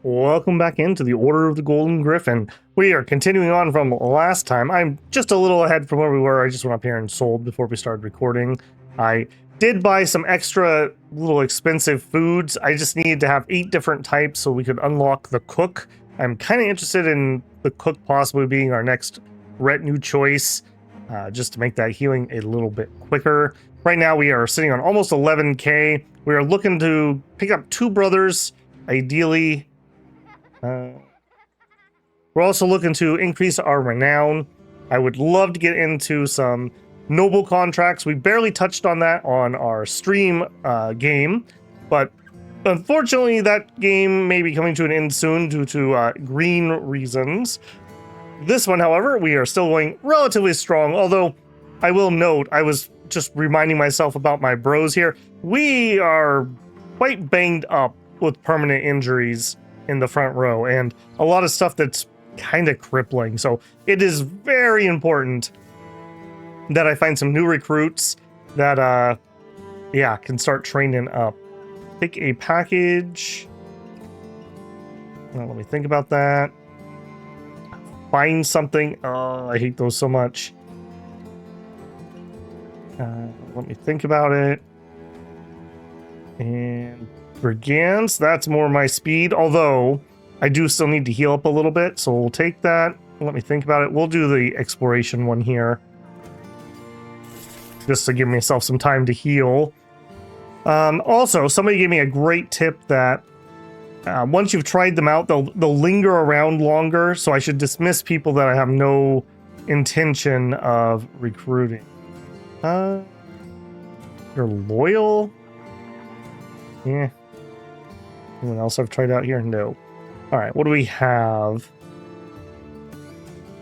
Welcome back into the Order of the Golden Gryphon. We are continuing on from last time. I'm just a little ahead from where we were. I just went up here and sold before we started recording. I did buy some extra little expensive foods. I just needed to have 8 different types so we could unlock the cook. I'm kind of interested in the cook possibly being our next retinue choice, just to make that healing a little bit quicker. Right now we are sitting on almost 11k. We are looking to pick up 2 brothers, ideally. We're also looking to increase our renown. I would love to get into some noble contracts. We barely touched on that on our stream game, but unfortunately that game may be coming to an end soon due to green reasons. This one, however, we are still going relatively strong, although I will note, I was just reminding myself about my bros here. We are quite banged up with permanent injuries in the front row and a lot of stuff that's kind of crippling. So it is very important that I find some new recruits that, can start training up. Pick a package. Now, let me think about that. Find something. Oh, I hate those so much. Let me think about it. And Brigands, that's more my speed, although I do still need to heal up a little bit, so we'll take that. Let me think about it. We'll do the exploration one here, just to give myself some time to heal. Also, somebody gave me a great tip that once you've tried them out, they'll linger around longer, so I should dismiss people that I have no intention of recruiting. You're loyal? Yeah. Anyone else I've tried out here? No. Alright, what do we have?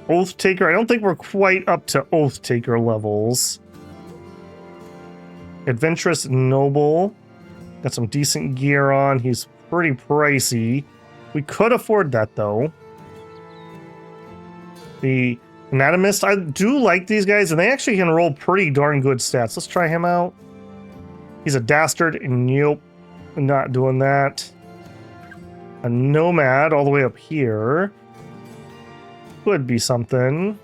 Oath Taker. I don't think we're quite up to Oath Taker levels. Adventurous Noble. Got some decent gear on. He's pretty pricey. We could afford that, though. The Anatomist. I do like these guys, and they actually can roll pretty darn good stats. Let's try him out. He's a dastard. Nope. Not doing that. A Nomad all the way up here. Could be something.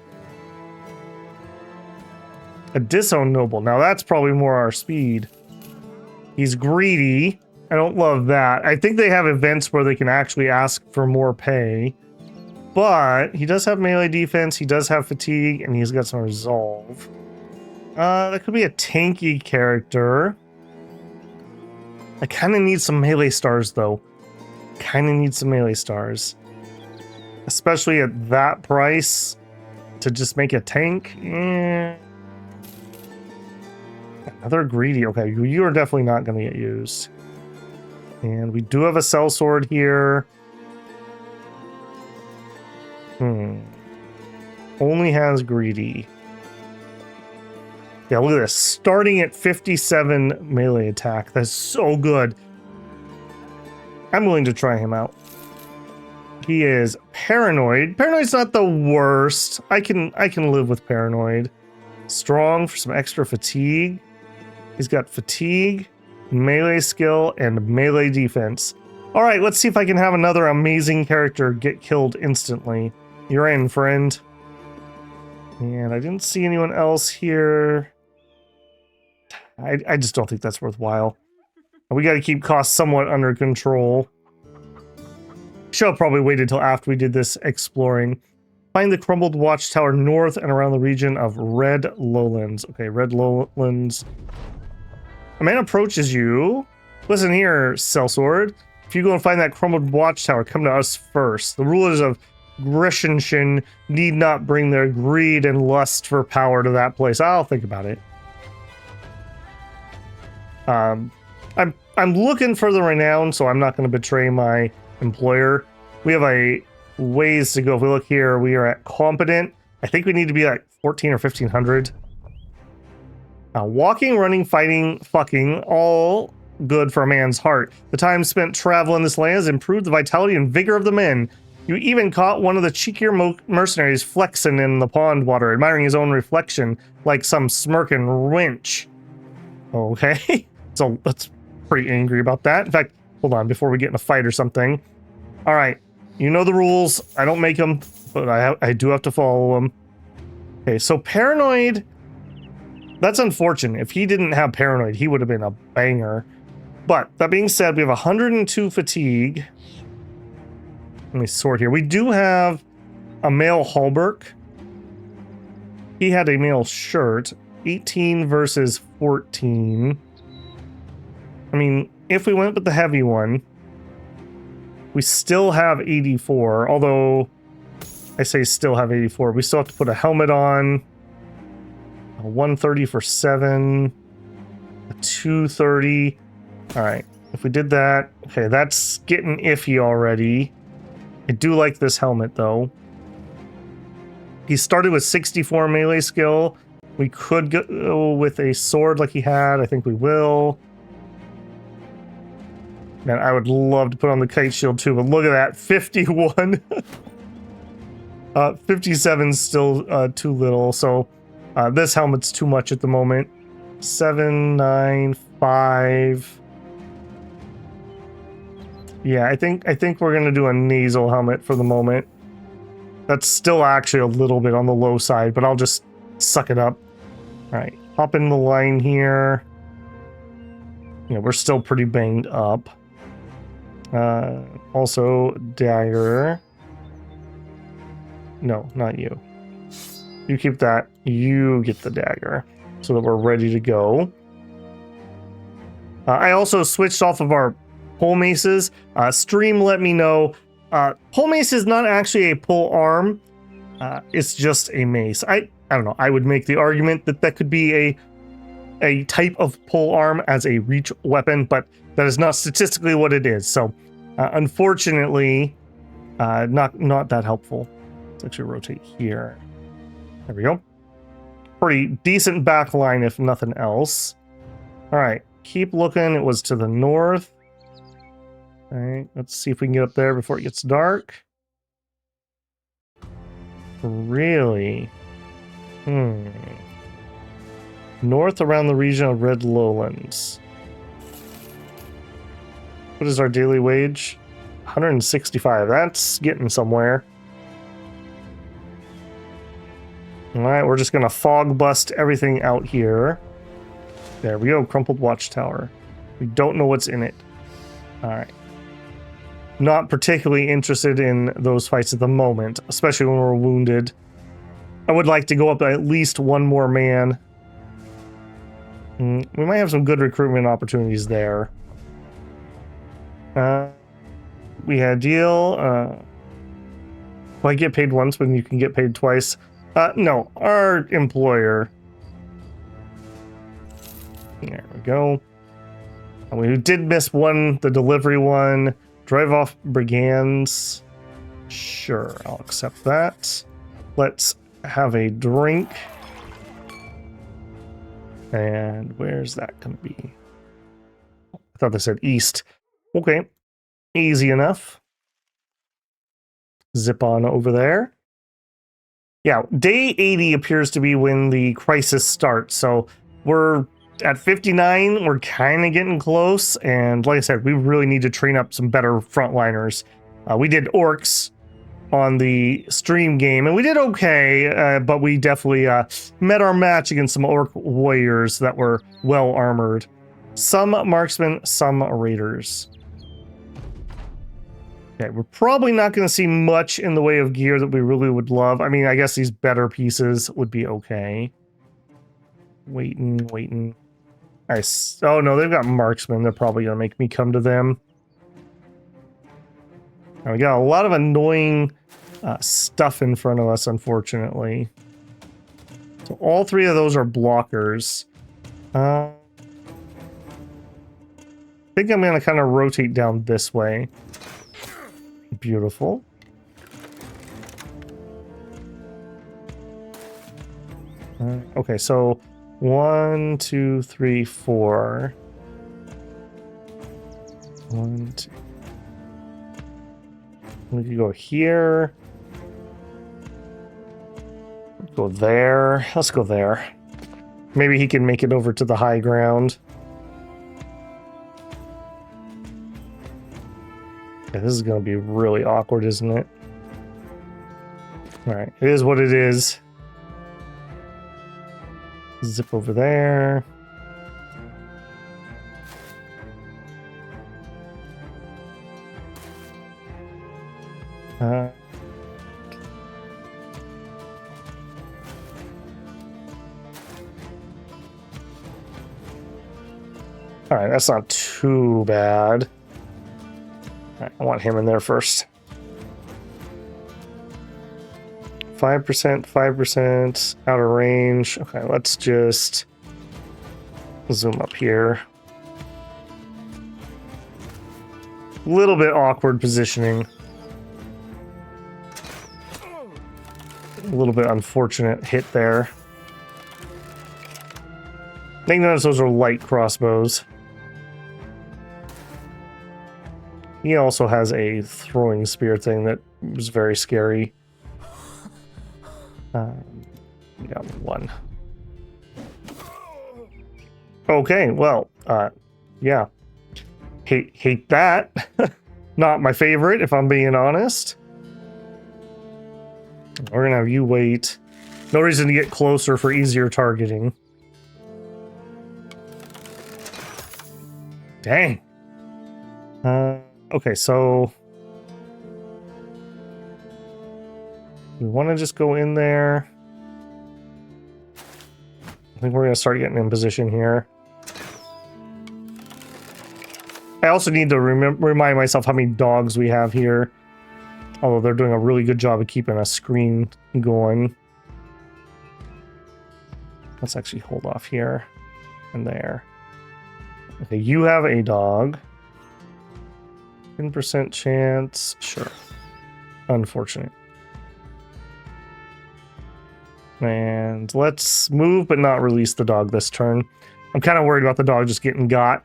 A Disowned Noble. Now that's probably more our speed. He's greedy. I don't love that. I think they have events where they can actually ask for more pay. But he does have melee defense, he does have fatigue, and he's got some resolve. That could be a tanky character. I kind of need some melee stars, though. Kind of need some melee stars. Especially at that price. To just make a tank. Another greedy. Okay, you are definitely not going to get used. And we do have a sellsword here. Only has greedy. Yeah, look at this. Starting at 57 melee attack. That's so good. I'm willing to try him out. He is paranoid. Paranoid's not the worst. I can live with paranoid. Strong for some extra fatigue. He's got fatigue, melee skill, and melee defense. All right, let's see if I can have another amazing character get killed instantly. You're in, friend. And I didn't see anyone else here. I just don't think that's worthwhile. We got to keep costs somewhat under control. Should have probably waited until after we did this exploring. Find the crumbled watchtower north and around the region of Red Lowlands. Okay, Red Lowlands. A man approaches you. Listen here, sellsword. If you go and find that crumbled watchtower, come to us first. The rulers of Gryphon need not bring their greed and lust for power to that place. I'll think about it. I'm looking for the renown, so I'm not going to betray my employer. We have a ways to go. If we look here, we are at competent. I think we need to be like 14 or 1500. Walking, running, fighting, fucking, all good for a man's heart. The time spent traveling this land has improved the vitality and vigor of the men. You even caught one of the cheekier mercenaries flexing in the pond water, admiring his own reflection like some smirking wench. Okay, so that's pretty angry about that. In fact, hold on, before we get in a fight or something. All right. You know the rules. I don't make them, but I do have to follow them. Okay, so Paranoid. That's unfortunate. If he didn't have Paranoid, he would have been a banger. But that being said, we have 102 fatigue. Let me sort here. We do have a male Hallberg. He had a male shirt. 18 versus 14. I mean, if we went with the heavy one, we still have 84. Although, I say still have 84. We still have to put a helmet on. A 130 for 7. A 230. All right. If we did that, okay, that's getting iffy already. I do like this helmet, though. He started with 64 melee skill. We could go with a sword like he had. I think we will. Man, I would love to put on the kite shield too, but look at that, 51. 57 is still too little, so this helmet's too much at the moment. 7, 9, 5. Yeah, I think we're gonna do a nasal helmet for the moment. That's still actually a little bit on the low side, but I'll just suck it up. All right, hop in the line here. Yeah, we're still pretty banged up. Also, dagger. No, not you. You keep that. You get the dagger so that we're ready to go. I also switched off of our pole maces. Stream let me know. Pole mace is not actually a pole arm. It's just a mace. I don't know. I would make the argument that that could be a type of pole arm as a reach weapon, but that is not statistically what it is. So, unfortunately, not that helpful. Let's actually rotate here. There we go. Pretty decent back line, if nothing else. All right, keep looking. It was to the north. All right, let's see if we can get up there before it gets dark. Really? North around the region of Red Lowlands. What is our daily wage? 165. That's getting somewhere. All right, we're just going to fog bust everything out here. There we go, crumpled watchtower. We don't know what's in it. All right. Not particularly interested in those fights at the moment, especially when we're wounded. I would like to go up at least one more man. We might have some good recruitment opportunities there. We had a deal. Will I get paid once when you can get paid twice? No, our employer. There we go. We did miss one, the delivery one. Drive off brigands. Sure, I'll accept that. Let's have a drink. And where's that going to be? I thought they said east. Okay, easy enough. Zip on over there. Yeah, day 80 appears to be when the crisis starts. So we're at 59, we're kind of getting close. And like I said, we really need to train up some better frontliners. We did orcs on the stream game, and we did okay, but we definitely met our match against some orc warriors that were well armored. Some marksmen, some raiders. Okay, we're probably not going to see much in the way of gear that we really would love. I mean, I guess these better pieces would be okay. Waiting. Oh no, they've got marksmen. They're probably going to make me come to them. Now, we got a lot of annoying stuff in front of us, unfortunately. So all three of those are blockers. I think I'm going to kind of rotate down this way. Beautiful. Okay, so 1, 2, 3, 4. 1, 2. We could go here. Go there. Let's go there. Maybe he can make it over to the high ground. Yeah, this is going to be really awkward, isn't it? All right, it is what it is. Zip over there. All right, that's not too bad. All right, I want him in there first. 5%, 5%, out of range. Okay, let's just zoom up here. A little bit awkward positioning. A little bit unfortunate hit there. Thank goodness those are light crossbows. He also has a throwing spear thing that was very scary. We got one. Okay, well, yeah. Hate that. Not my favorite, if I'm being honest. We're gonna have you wait. No reason to get closer for easier targeting. Dang. Okay, so we want to just go in there. I think we're going to start getting in position here. I also need to remind myself how many dogs we have here. Although they're doing a really good job of keeping a screen going. Let's actually hold off here and there. Okay, you have a dog. 10% chance. Sure. Unfortunate. And let's move but not release the dog this turn. I'm kind of worried about the dog just getting got.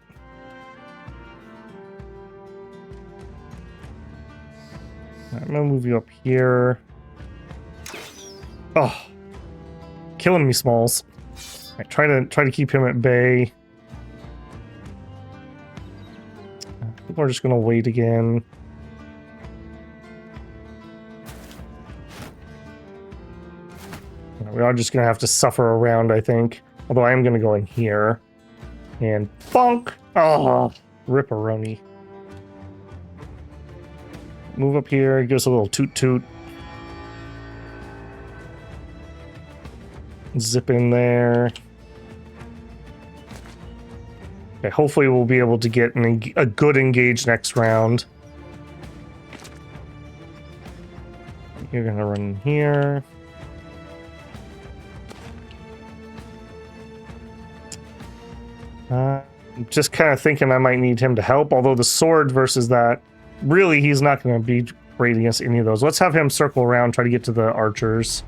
I'm gonna move you up here. Oh, killing me, Smalls. Right, try to keep him at bay. I think we're just gonna wait again. We are just gonna have to suffer around, I think. Although I am gonna go in here and bonk. Oh, ripperoni. Move up here, give us a little toot toot. Zip in there. Okay, hopefully we'll be able to get a good engage next round. You're gonna run in here. I'm just kind of thinking I might need him to help, although the sword versus that, really he's not going to be great against any of those. Let's have him circle around, try to get to the archers.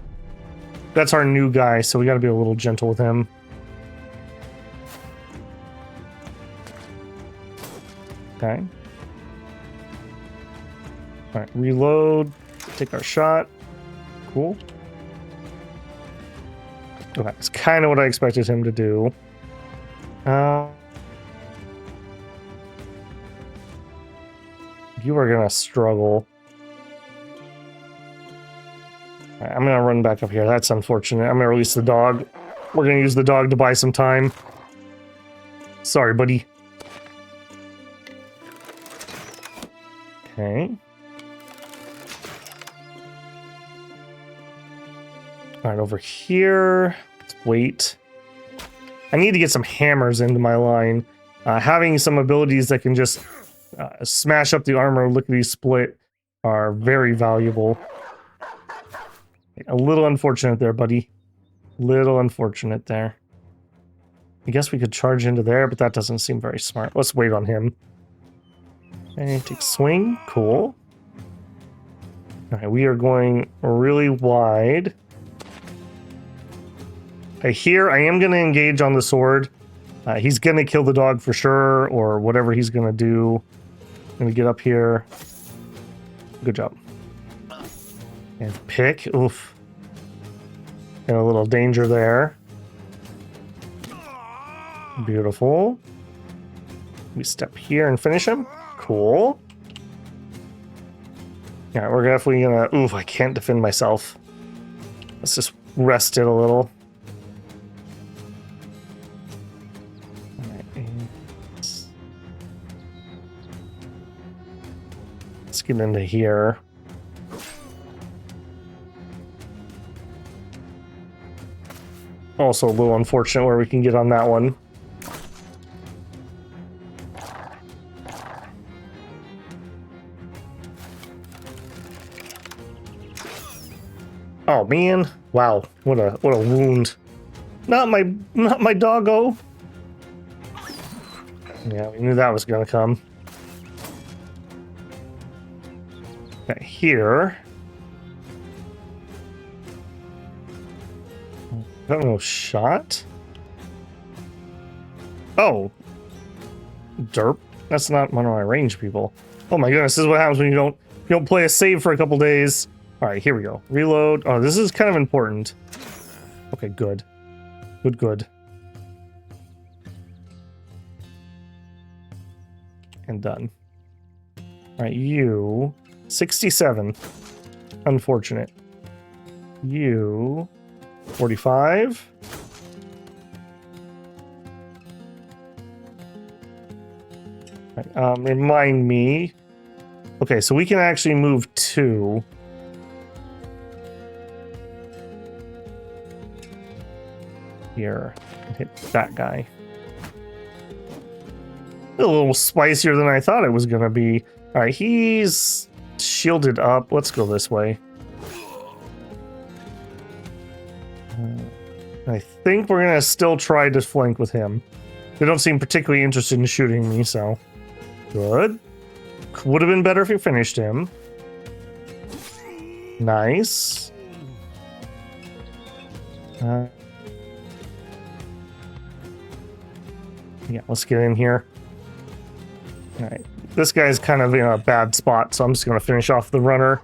That's our new guy, so we got to be a little gentle with him. Okay. Alright, reload. Take our shot. Cool. Okay, that's kind of what I expected him to do. You are gonna struggle. Right, I'm gonna run back up here. That's unfortunate. I'm gonna release the dog. We're gonna use the dog to buy some time. Sorry, buddy. Okay. Alright, over here. Let's wait. I need to get some hammers into my line. Having some abilities that can just smash up the armor lickety-split are very valuable. A little unfortunate there, buddy. Little unfortunate there. I guess we could charge into there, but that doesn't seem very smart. Let's wait on him. And take swing. Cool. Alright, we are going really wide. Here, I am going to engage on the sword. He's going to kill the dog for sure, or whatever he's going to do. I'm going to get up here. Good job. And pick. Oof. And a little danger there. Beautiful. We step here and finish him. Cool. Yeah, we're definitely gonna... Oof, I can't defend myself. Let's just rest it a little. Let's get into here. Also a little unfortunate where we can get on that one. Oh man! Wow, what a wound! Not my doggo. Yeah, we knew that was gonna come. Okay, here. I don't know, shot? Oh. Derp. That's not one of my range people. Oh my goodness, this is what happens when you don't play a save for a couple days. Alright, here we go. Reload. Oh, this is kind of important. Okay, good. Good. And done. Alright, you... 67. Unfortunate. You... 45. Right, remind me. Okay, so we can actually move 2. Here. And hit that guy. A little spicier than I thought it was gonna be. Alright, he's shielded up. Let's go this way. I think we're gonna still try to flank with him. They don't seem particularly interested in shooting me, so... Good. Would have been better if you finished him. Nice. Yeah, let's get in here. Alright. This guy's kind of in a bad spot, so I'm just gonna finish off the runner.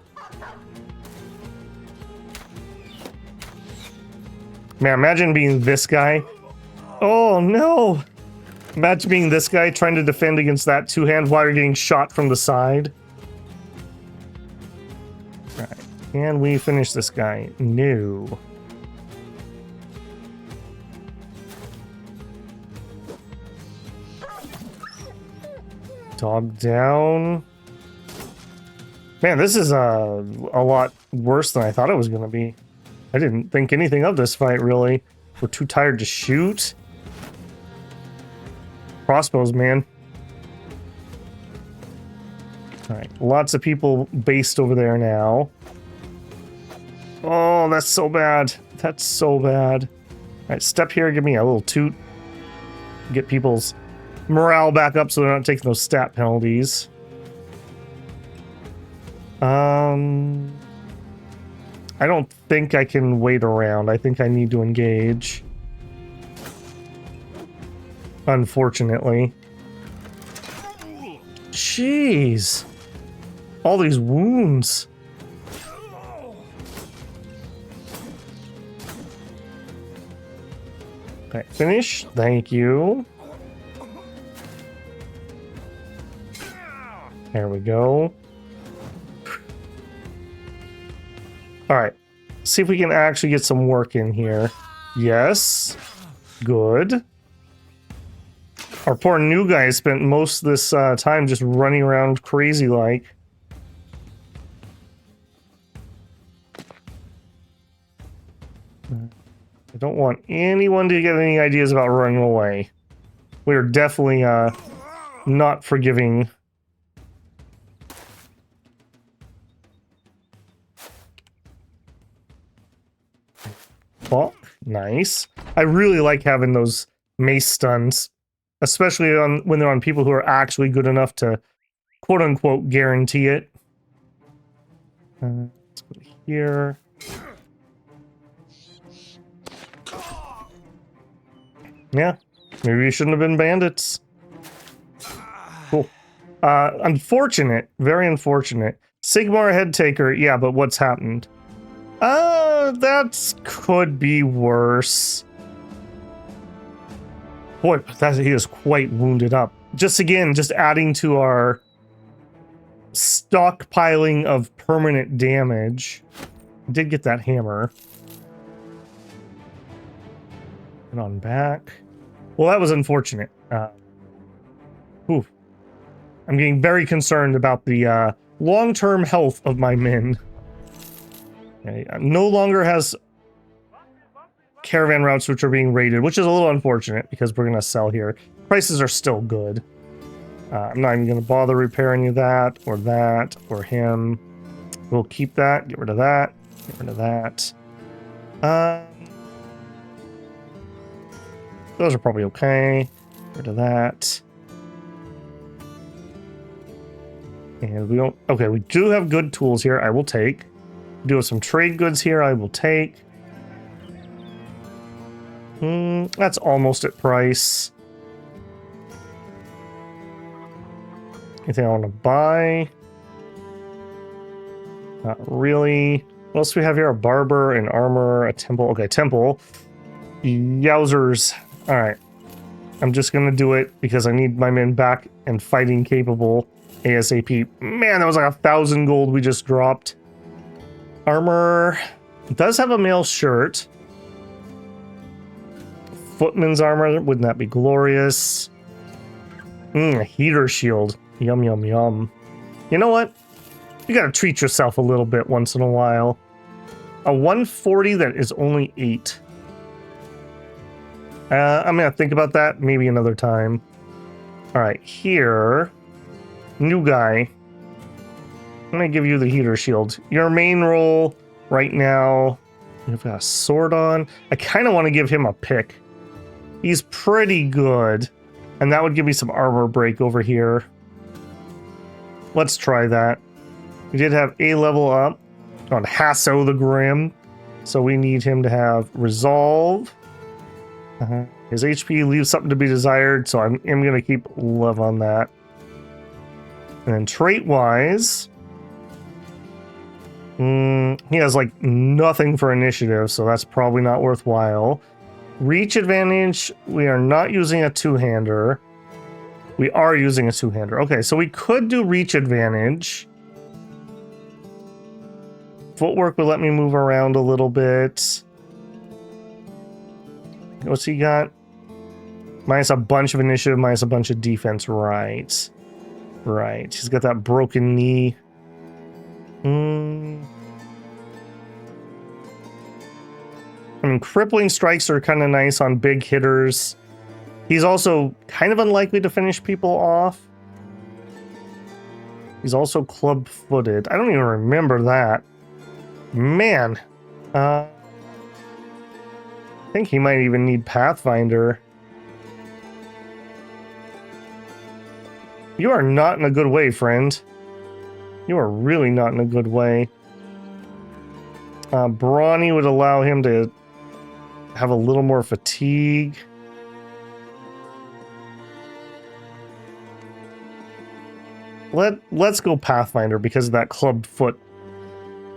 Man, imagine being this guy. Oh, no! Imagine being this guy trying to defend against that two-hand while you're getting shot from the side. Alright. Can we finish this guy? No. Dog down. Man, this is a lot worse than I thought it was going to be. I didn't think anything of this fight, really. We're too tired to shoot. Crossbows, man. Alright, lots of people based over there now. Oh, that's so bad. That's so bad. Alright, step here, give me a little toot. Get people's morale back up so they're not taking those stat penalties. I don't think I can wait around. I think I need to engage. Unfortunately. Jeez. All these wounds. Okay, finish. Thank you. There we go. Alright. See if we can actually get some work in here. Yes. Good. Our poor new guy spent most of this time just running around crazy like. I don't want anyone to get any ideas about running away. We're definitely not forgiving. Oh, nice. I really like having those mace stuns, especially when they're on people who are actually good enough to quote-unquote guarantee it. Let's go here. Yeah, maybe we shouldn't have been bandits. Cool. Unfortunate. Very unfortunate. Sigmar head taker. Yeah, but what's happened? That could be worse. Boy, he is quite wounded up. Just again, just adding to our stockpiling of permanent damage. I did get that hammer. And on back. Well, that was unfortunate. Ooh. I'm getting very concerned about the long-term health of my men. Okay, no longer has caravan routes which are being raided, which is a little unfortunate because we're going to sell here. Prices are still good. I'm not even going to bother repair any of that or him. We'll keep that. Get rid of that. Get rid of that. Those are probably okay. Get rid of that. And we don't... Okay, we do have good tools here. I will take. We do have some trade goods here. I will take. That's almost at price. Anything I want to buy? Not really. What else do we have here? A barber, an armor, a temple. Okay, temple. Yowzers. Alright. I'm just gonna do it because I need my men back and fighting capable ASAP. Man, that was like 1,000 gold we just dropped. Armor. It does have a mail shirt. Footman's armor. Wouldn't that be glorious? A heater shield. Yum, yum, yum. You know what? You gotta treat yourself a little bit once in a while. A 140 that is only 8. I'm gonna think about that maybe another time. Alright, here. New guy. I'm gonna give you the heater shield. Your main role right now. You've got a sword on. I kind of want to give him a pick. He's pretty good. And that would give me some armor break over here. Let's try that. We did have a level up on Hasso the Grim. So we need him to have resolve. His HP leaves something to be desired, so I'm going to keep love on that. And then trait-wise, he has like nothing for initiative, so that's probably not worthwhile. Reach advantage, we are not using a two-hander. We are using a two-hander. Okay, so we could do reach advantage. Footwork would let me move around a little bit. What's he got? Minus a bunch of initiative, minus a bunch of defense. Right. Right. He's got that broken knee. I mean, crippling strikes are kind of nice on big hitters. He's also kind of unlikely to finish people off. He's also club-footed. I don't even remember that. Man. I think he might even need Pathfinder. You are not in a good way, friend. You are really not in a good way. Brawny would allow him to have a little more fatigue. Let's go Pathfinder because of that clubbed foot.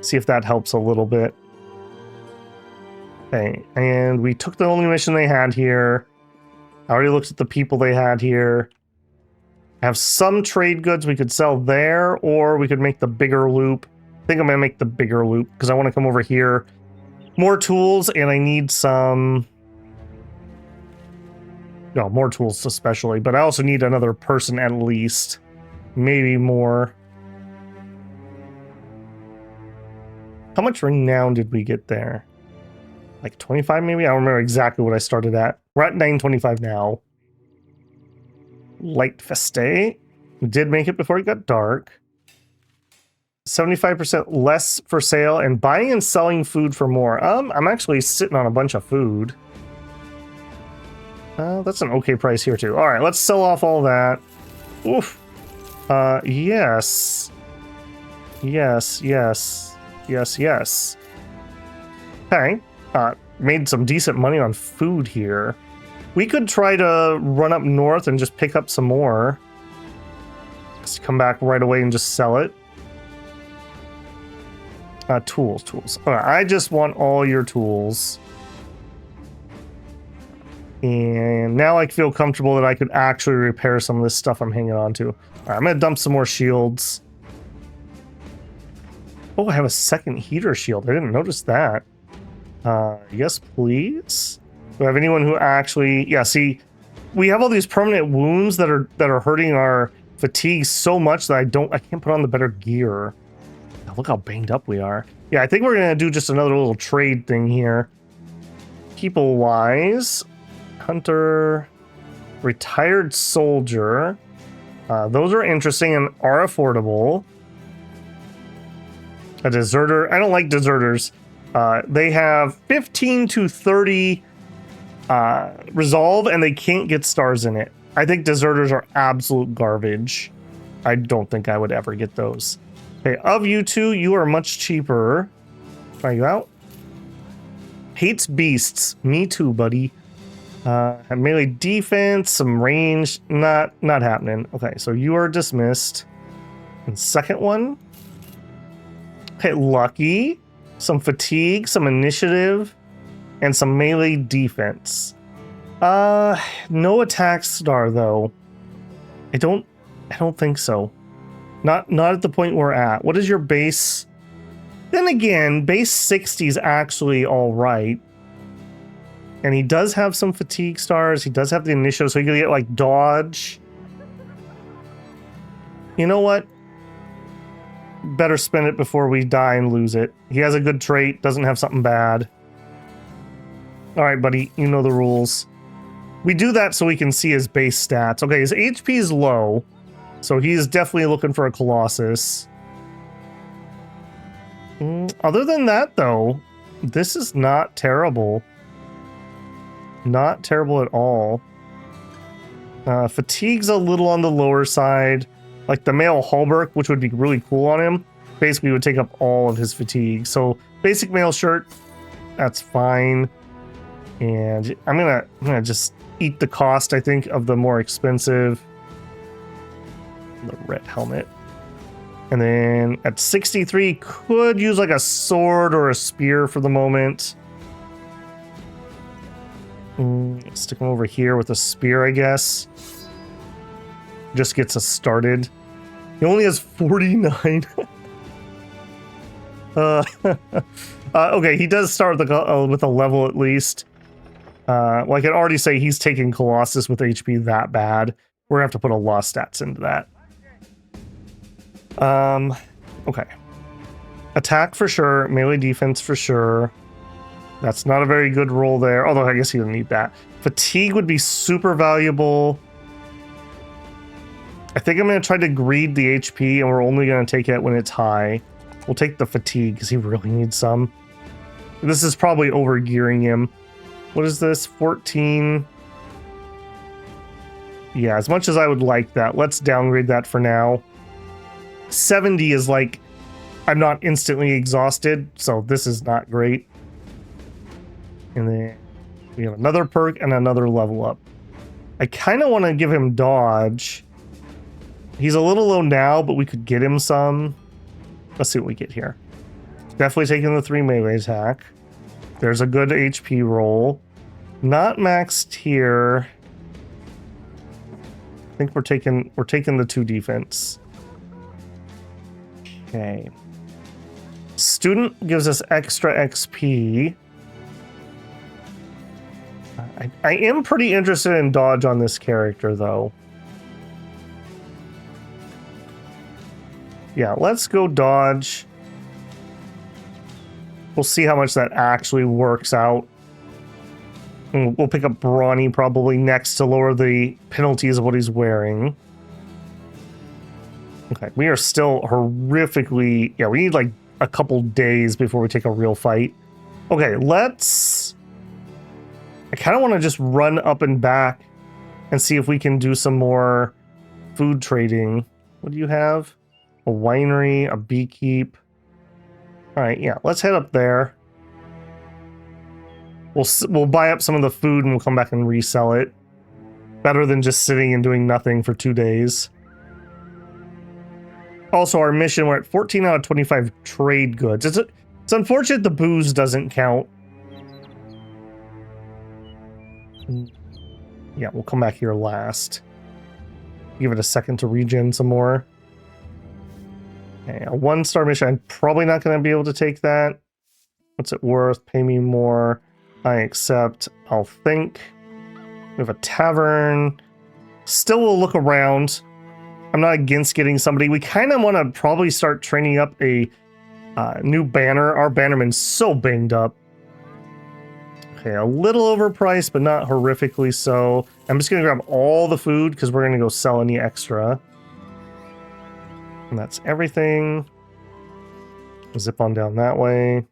See if that helps a little bit. Okay, and we took the only mission they had here. I already looked at the people they had here. I have some trade goods we could sell there, or we could make the bigger loop. I think I'm going to make the bigger loop because I want to come over here. More tools, and I need some... No, more tools especially, but I also need another person at least. Maybe more. How much renown did we get there? Like 25 maybe? I don't remember exactly what I started at. We're at 925 now. Light Feste. We did make it before it got dark. 75% less for sale and buying and selling food for more. I'm actually sitting on a bunch of food. That's an okay price here too. All right, let's sell off all that. Oof. Yes. Yes, yes. Yes, yes. Okay. Made some decent money on food here. We could try to run up north and just pick up some more. Just come back right away and just sell it. Tools. All right, I just want all your tools. And now I feel comfortable that I could actually repair some of this stuff I'm hanging on to. All right, I'm going to dump some more shields. Oh, I have a second heater shield. I didn't notice that. Yes, please. Do I have anyone who actually... Yeah, see, we have all these permanent wounds that are hurting our fatigue so much that I can't put on the better gear. Oh, look how banged up we are. Yeah, I think we're gonna do just another little trade thing here. People-wise, hunter, retired soldier. Those are interesting and are affordable. A deserter. I don't like deserters. They have 15 to 30 resolve, and they can't get stars in it. I think deserters are absolute garbage. I don't think I would ever get those. Okay, of you two, you are much cheaper. Try you out. Hates beasts. Me too, buddy. Have melee defense, some range. Not happening. Okay, so you are dismissed. And second one. Okay, lucky. Some fatigue, some initiative, and some melee defense. No attack star though. I don't think so. Not at the point we're at. What is your base? Then again, base 60 is actually all right. And he does have some fatigue stars. He does have the initiative, so he can get like dodge. You know what? Better spend it before we die and lose it. He has a good trait, doesn't have something bad. All right, buddy, you know the rules. We do that so we can see his base stats. Okay, his HP is low, so he's definitely looking for a Colossus. Other than that, though, this is not terrible. Not terrible at all. Fatigue's a little on the lower side. Like the male Hallberg, which would be really cool on him, basically would take up all of his fatigue. So basic male shirt, that's fine. And I'm gonna just eat the cost, I think, of the more expensive, the red helmet. And then at 63, could use like a sword or a spear for the moment. Stick him over here with a spear, I guess. Just gets us started. He only has 49. Okay, he does start with a level at least. Well, I can already say he's taking Colossus with HP that bad. We're gonna have to put a lot of stats into that. Okay. Attack for sure, melee defense for sure. That's not a very good roll there, although I guess he doesn't need that. Fatigue would be super valuable. I think I'm going to try to greed the HP, and we're only going to take it when it's high. We'll take the fatigue, because he really needs some. This is probably over-gearing him. What is this? 14. Yeah, as much as I would like that, let's downgrade that for now. 70 is like, I'm not instantly exhausted, so this is not great. And then we have another perk and another level up. I kind of want to give him dodge. He's a little low now, but we could get him some. Let's see what we get here. Definitely taking the 3 melee attack. There's a good HP roll. Not maxed here. I think we're taking the 2 defense. Okay. Student gives us extra XP. I am pretty interested in dodge on this character, though. Yeah, let's go dodge. We'll see how much that actually works out. And we'll pick up Brawny probably next to lower the penalties of what he's wearing. Okay, we are still horrifically... Yeah, we need like a couple days before we take a real fight. Okay, let's... I kind of want to just run up and back and see if we can do some more food trading. What do you have? A winery, a beekeep. All right, yeah, let's head up there. We'll buy up some of the food and we'll come back and resell it. Better than just sitting and doing nothing for 2 days. Also, our mission, we're at 14 out of 25 trade goods. It's unfortunate the booze doesn't count. Yeah, we'll come back here last. Give it a second to regen some more. Okay, a 1-star mission. I'm probably not going to be able to take that. What's it worth? Pay me more. I accept. I'll think. We have a tavern. Still will look around. I'm not against getting somebody. We kind of want to probably start training up a new banner. Our bannerman's so banged up. Okay, a little overpriced, but not horrifically so. I'm just going to grab all the food because we're going to go sell any extra. And that's everything. Zip on down that way.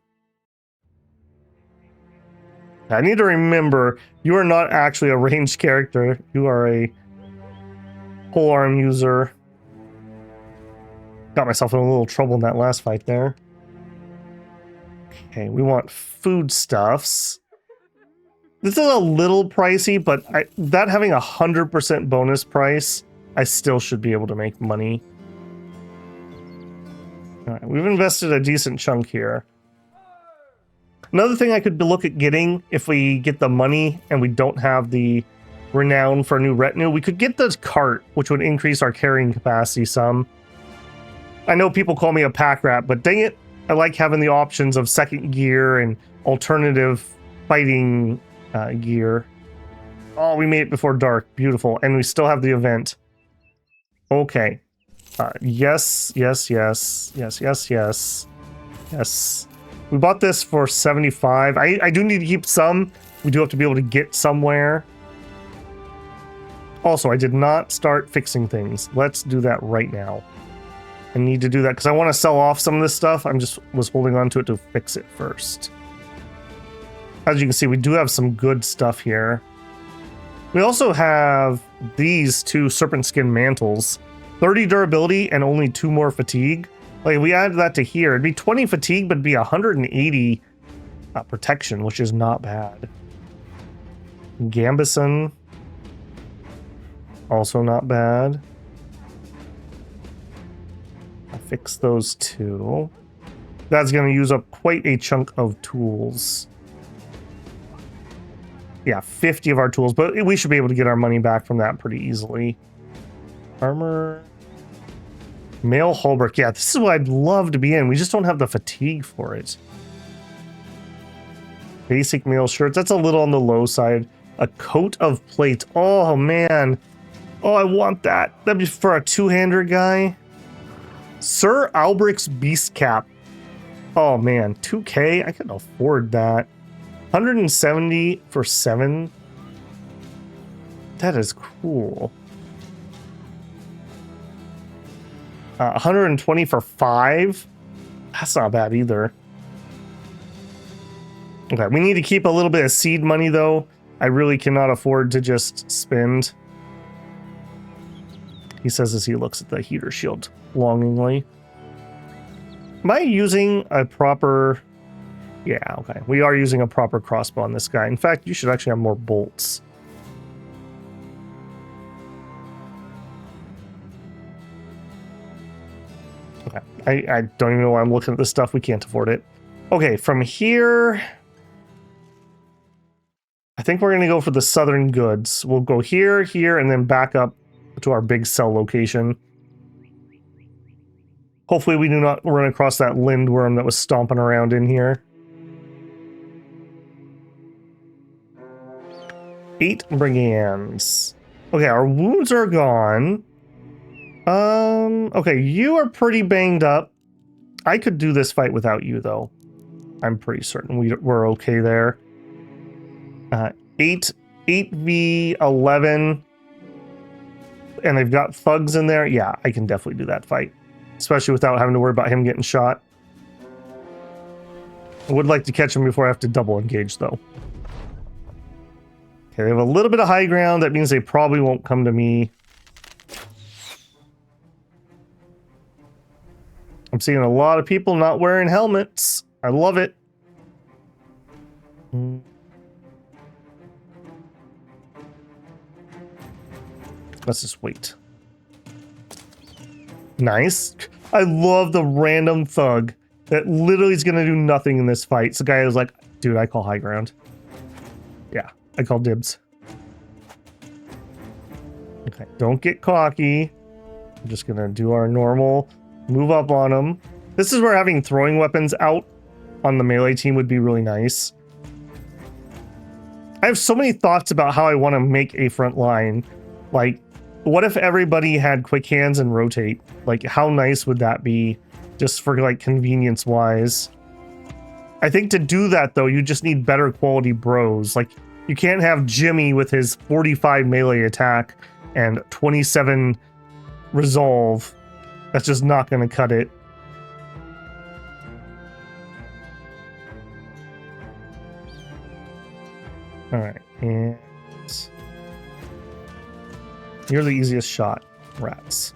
I need to remember, you are not actually a ranged character. You are a polearm user. Got myself in a little trouble in that last fight there. Okay, we want foodstuffs. This is a little pricey, but that having 100% bonus price, I still should be able to make money. All right, we've invested a decent chunk here. Another thing I could look at getting, if we get the money and we don't have the renown for a new retinue, we could get this cart, which would increase our carrying capacity some. I know people call me a pack rat, but dang it, I like having the options of second gear and alternative fighting gear. Oh, we made it before dark. Beautiful. And we still have the event. Okay. Yes. We bought this for 75. I do need to keep some. We do have to be able to get somewhere. Also, I did not start fixing things. Let's do that right now. I need to do that because I want to sell off some of this stuff. I'm just was holding on to it to fix it first. As you can see, we do have some good stuff here. We also have these 2 serpent skin mantles. 30 durability and only 2 more fatigue. Like, we add that to here, it'd be 20 fatigue, but it'd be 180 protection, which is not bad. Gambison. Also not bad. I'll fix those 2. That's going to use up quite a chunk of tools. Yeah, 50 of our tools, but we should be able to get our money back from that pretty easily. Armor. Male Holbrook. Yeah, this is what I'd love to be in. We just don't have the fatigue for it. Basic male shirts. That's a little on the low side. A coat of plate. Oh, man. Oh, I want that. That'd be for a 2-hander guy. Sir Albric's Beast Cap. Oh, man. 2K? I can afford that. 170 for 7. That is cool. 120 for 5. That's not bad either. Okay, we need to keep a little bit of seed money though. I really cannot afford to just spend. He says as he looks at the heater shield longingly. Am I using a proper... Yeah, okay. We are using a proper crossbow on this guy. In fact, you should actually have more bolts. Okay. I don't even know why I'm looking at this stuff. We can't afford it. Okay, from here... I think we're going to go for the southern goods. We'll go here, here, and then back up to our big sell location. Hopefully we do not run across that lindworm that was stomping around in here. 8 brigands. Okay, our wounds are gone. Okay, you are pretty banged up. I could do this fight without you, though. I'm pretty certain we're okay there. 8v11. And they've got thugs in there. Yeah, I can definitely do that fight. Especially without having to worry about him getting shot. I would like to catch him before I have to double engage, though. Okay, they have a little bit of high ground. That means they probably won't come to me. I'm seeing a lot of people not wearing helmets. I love it. Let's just wait. Nice. I love the random thug that literally is going to do nothing in this fight. So the guy was like, dude, I call high ground. Yeah, I call dibs. Okay, don't get cocky. I'm just going to do our normal Move up on him. This is where having throwing weapons out on the melee team would be really nice. I have so many thoughts about how I want to make a front line. Like, what if everybody had quick hands and rotate? Like, how nice would that be just for like convenience wise? I think to do that though, you just need better quality bros. Like, you can't have Jimmy with his 45 melee attack and 27 resolve. That's just not going to cut it. All right, and you're the easiest shot, rats.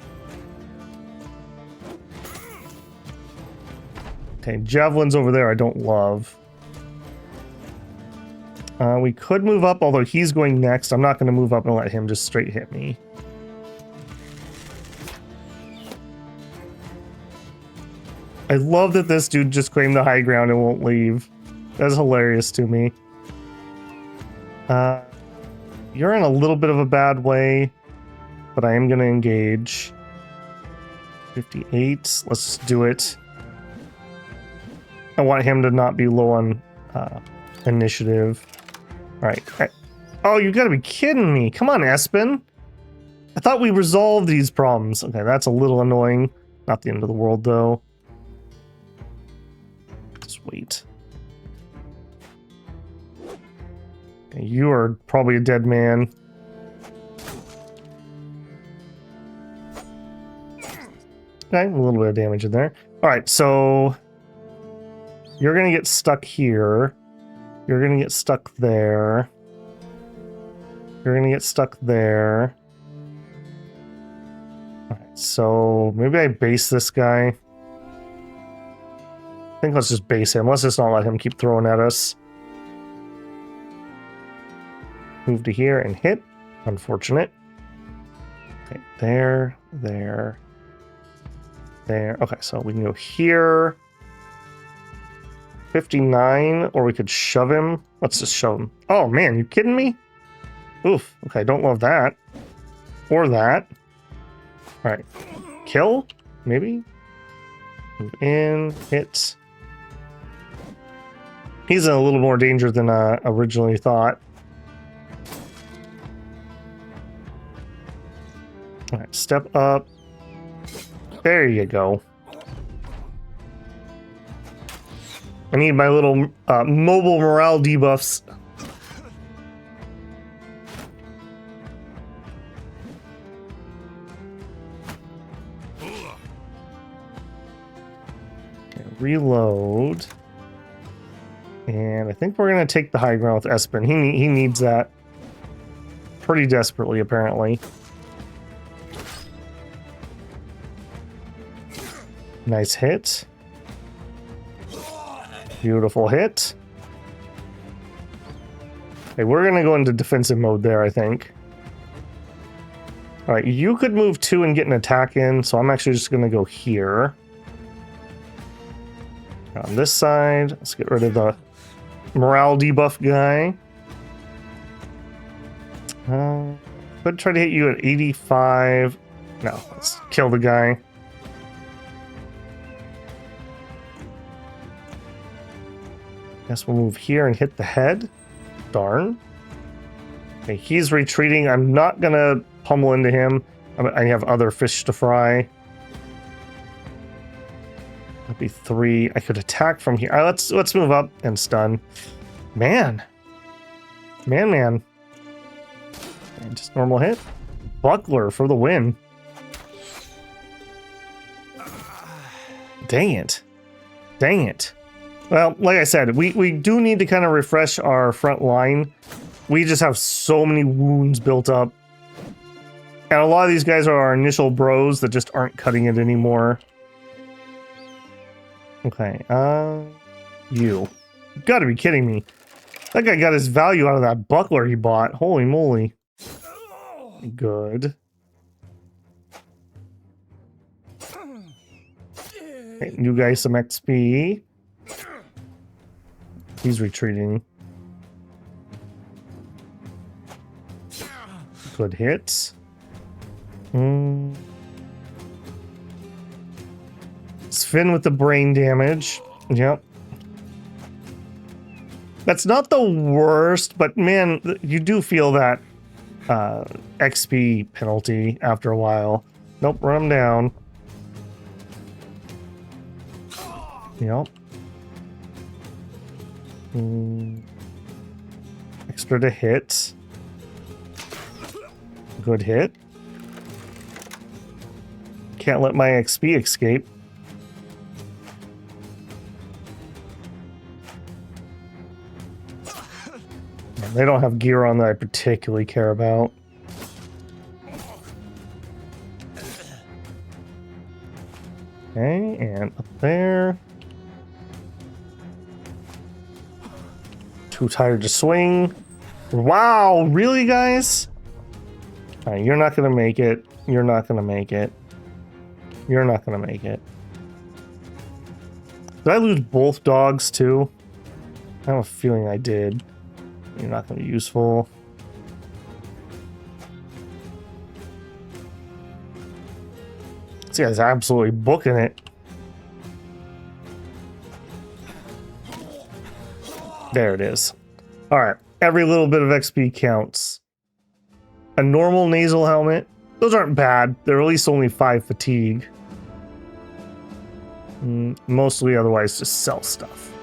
Okay, javelin's over there I don't love. We could move up, although he's going next. I'm not going to move up and let him just straight hit me. I love that this dude just claimed the high ground and won't leave. That's hilarious to me. You're in a little bit of a bad way, but I am going to engage. 58. Let's just do it. I want him to not be low on initiative. All right. Oh, you got to be kidding me. Come on, Espen. I thought we resolved these problems. Okay, that's a little annoying. Not the end of the world, though. Just wait. Okay, you are probably a dead man. Okay, a little bit of damage in there. All right, so you're going to get stuck here. You're going to get stuck there. You're going to get stuck there. All right, so maybe I base this guy. I think let's just base him. Let's just not let him keep throwing at us. Move to here and hit. Unfortunate. Okay, there, there, there. Okay, so we can go here. 59, or we could shove him. Let's just shove him. Oh man, you kidding me? Oof. Okay, don't love that. Or that. All right. Kill? Maybe? Move in. Hit. He's in a little more danger than I originally thought. All right, step up. There you go. I need my little mobile morale debuffs. Okay, reload. And I think we're going to take the high ground with Espen. He needs that pretty desperately, apparently. Nice hit. Beautiful hit. Okay, we're going to go into defensive mode there, I think. All right, you could move 2 and get an attack in, so I'm actually just going to go here. On this side, let's get rid of the morale debuff guy. Could try to hit you at 85. No, let's kill the guy. Guess we'll move here and hit the head. Darn. Okay, he's retreating. I'm not gonna pummel into him. I have other fish to fry. That'd be 3. I could attack from here. Let's move up and stun. Man. Man. And just normal hit. Buckler for the win. Dang it. Dang it. Well, like I said, we do need to kind of refresh our front line. We just have so many wounds built up. And a lot of these guys are our initial bros that just aren't cutting it anymore. Okay, you gotta be kidding me. That guy got his value out of that buckler he bought. Holy moly. Good. Okay, you guys some XP. He's retreating. Good hits. Sven with the brain damage. Yep. That's not the worst, but man, you do feel that XP penalty after a while. Nope, run him down. Yep. Extra to hit. Good hit. Can't let my XP escape. They don't have gear on that I particularly care about. Okay, and up there. Too tired to swing. Wow, really, guys? Alright, you're not gonna make it. You're not gonna make it. You're not gonna make it. Did I lose both dogs too? I have a feeling I did. You're not gonna be useful. This guy's absolutely booking it. There it is. Alright, every little bit of XP counts. A normal nasal helmet. Those aren't bad. They're at least only 5 fatigue. Mostly otherwise just sell stuff.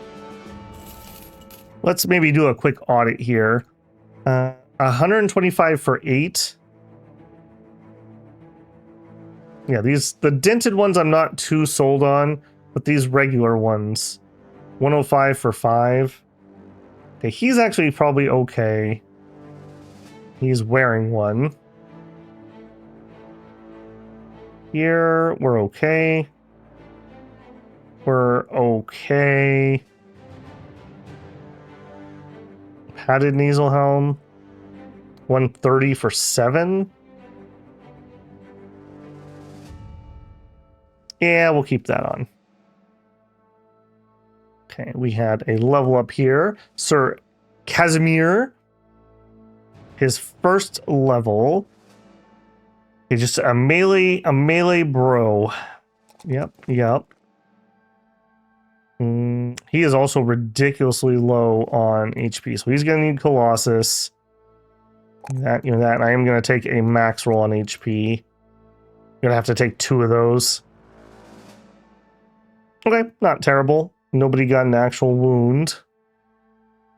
Let's maybe do a quick audit here. 125 for 8. Yeah, the dented ones I'm not too sold on, but these regular ones. 105 for 5. Okay, he's actually probably okay. He's wearing one. Here, we're okay. We're okay. Padded nasal helm. 130 for 7. Yeah, we'll keep that on. Okay, we had a level up here. Sir Casimir. His first level. He's just a melee bro. Yep. He is also ridiculously low on HP, so he's gonna need Colossus. That, and I am gonna take a max roll on HP. Gonna have to take 2 of those. Okay, not terrible. Nobody got an actual wound.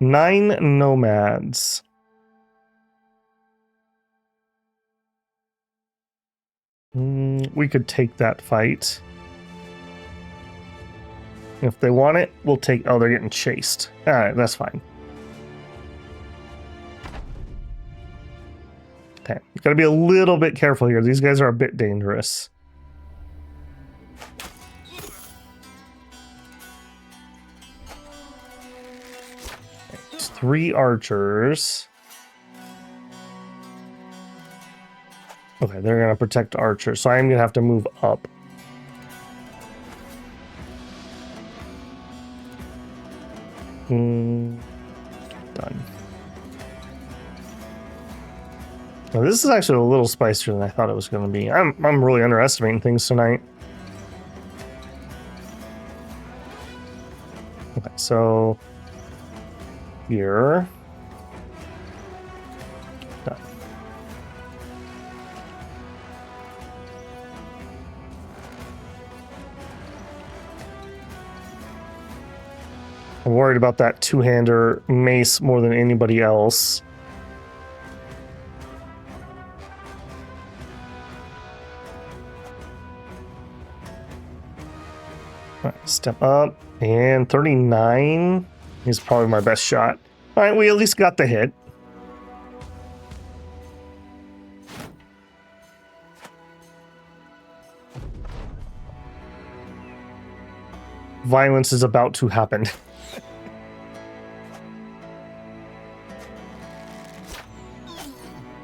9 nomads. We could take that fight. If they want it, we'll take... Oh, they're getting chased. Alright, that's fine. Okay, you gotta be a little bit careful here. These guys are a bit dangerous. Okay, it's 3 archers. Okay, they're gonna protect archers, so I'm gonna have to move up. Done. Now, this is actually a little spicier than I thought it was going to be. I'm really underestimating things tonight. Okay, so here. Done. I'm worried about that two-hander mace more than anybody else. Step up, and 39 is probably my best shot. All right, we at least got the hit. Violence is about to happen.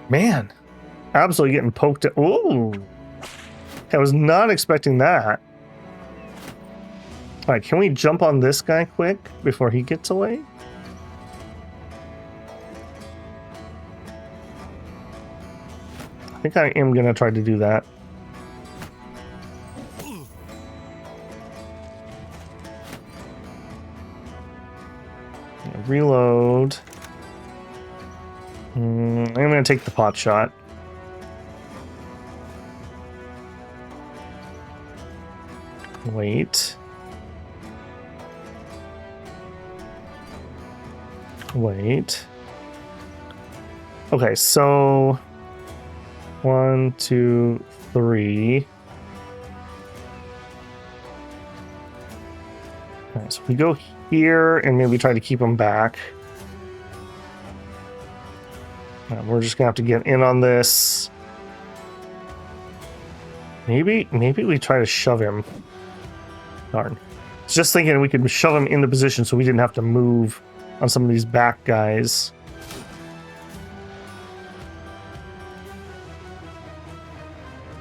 Man, absolutely getting poked at. Ooh, I was not expecting that. All right, can we jump on this guy quick before he gets away? I think I am going to try to do that. Reload. I'm gonna take the pot shot. Wait. Wait. Okay, so 1, 2, 3. All right, so we go here and maybe try to keep them back. We're just gonna have to get in on this. Maybe we try to shove him. Darn. I was just thinking we could shove him into position so we didn't have to move on some of these back guys.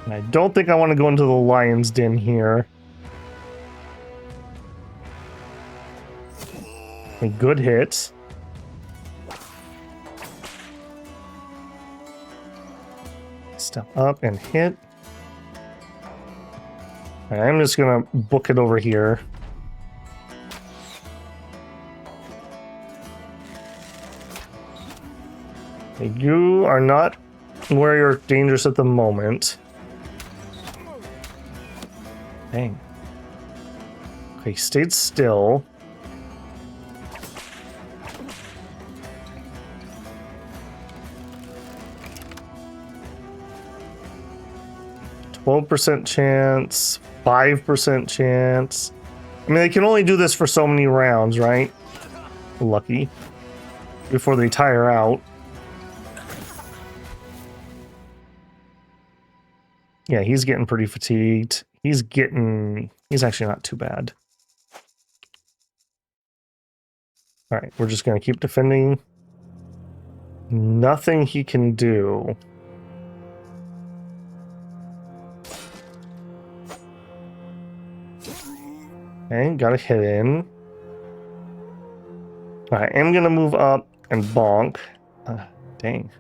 And I don't think I want to go into the lion's den here. A good hit. Step up and hit. All right, I'm just gonna book it over here. Okay, you are not where you're dangerous at the moment. Dang. Okay, stayed still. %, chance, 5% chance. I mean, they can only do this for so many rounds, right? Lucky. Before they tire out. Yeah, he's getting pretty fatigued. He's actually not too bad. All right, we're just going to keep defending. Nothing he can do. Okay, got a hit in. I am going to move up and bonk. Dang.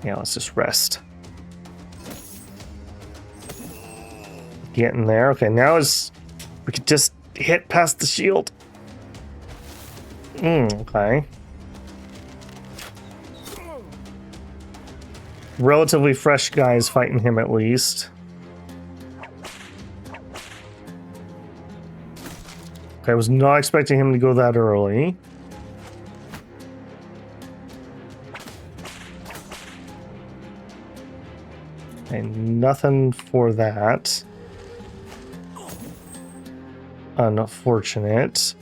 Yeah, let's just rest. Getting there. Okay, now we could just hit past the shield. Okay. Relatively fresh guys fighting him at least. Okay, I was not expecting him to go that early. Okay, nothing for that. Unfortunate.